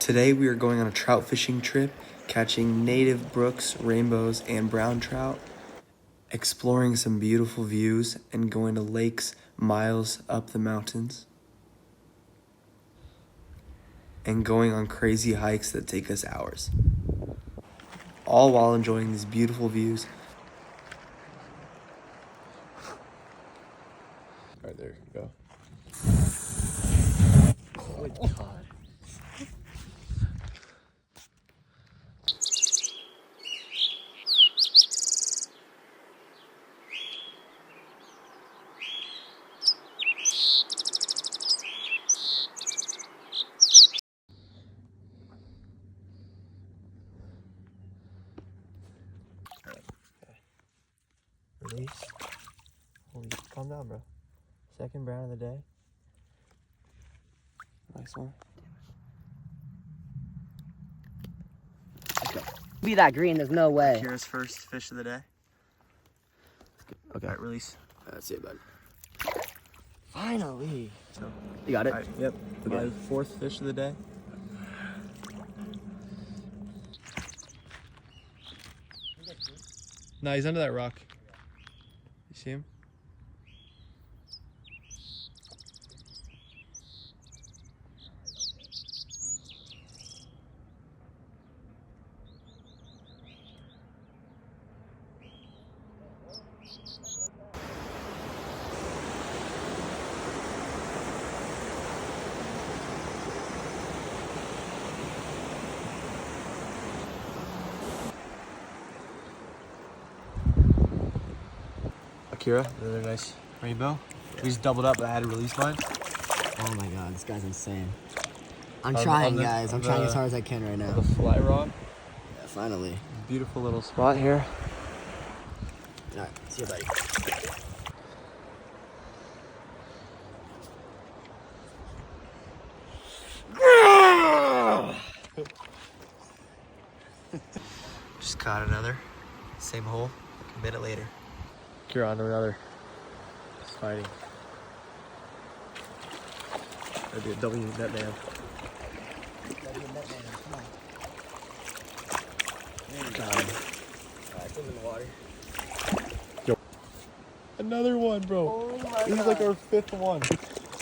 Today we are going on a trout fishing trip, catching native brooks, rainbows, and brown trout, exploring some beautiful views, and going to lakes miles up the mountains, and going on crazy hikes that take us hours, all while enjoying these beautiful views. All right, there you go. Oh my God. Release. Holy, calm down, bro. Second brown of the day. Nice one. Be that green, there's no way. Kira's first fish of the day. Okay. All right, release. That's it, bud. Finally. So, You got it? all right, yep. Okay. My fourth fish of the day. No, he's under that rock. You see him? Akira, another nice rainbow. We just doubled up, but I had to release mine. Oh my God, this guy's insane. I'm On trying, the- guys. I'm on trying the- as hard as I can right now. The fly rod. Yeah, finally. Beautiful little spot here. All right, see you, buddy. Just caught another. Same hole. A minute later. Kira onto another. It's fighting. That'd be a W net man. Got him. Alright, in the water. Another one, bro. Oh my This is like our fifth one.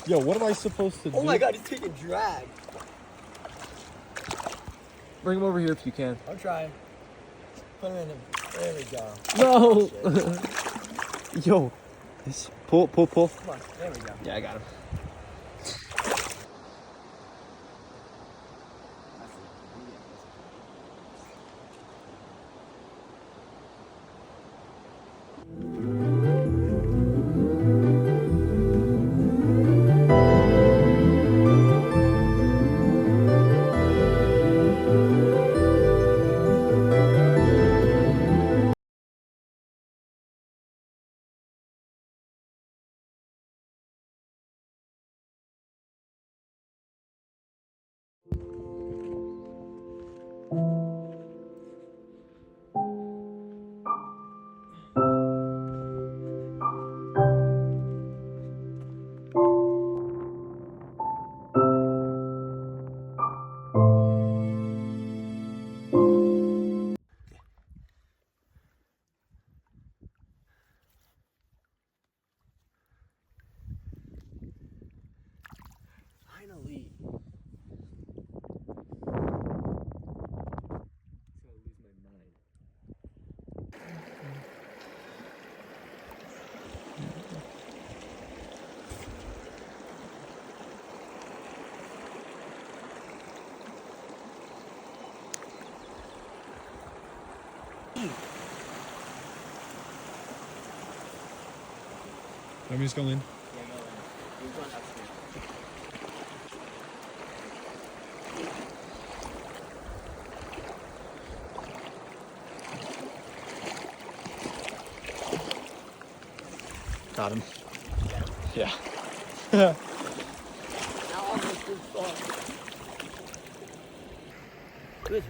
Yo, what am I supposed to do? Oh my God, he's taking drag. Bring him over here if you can. I'm trying. Put him in him. There we go. No! Oh, Yo. Pull. Come on, there we go. Yeah, I got him. Finally. Let me just go in. Yeah, go in. We're going upstairs. Got him. Yeah. Now all this is fun. Good.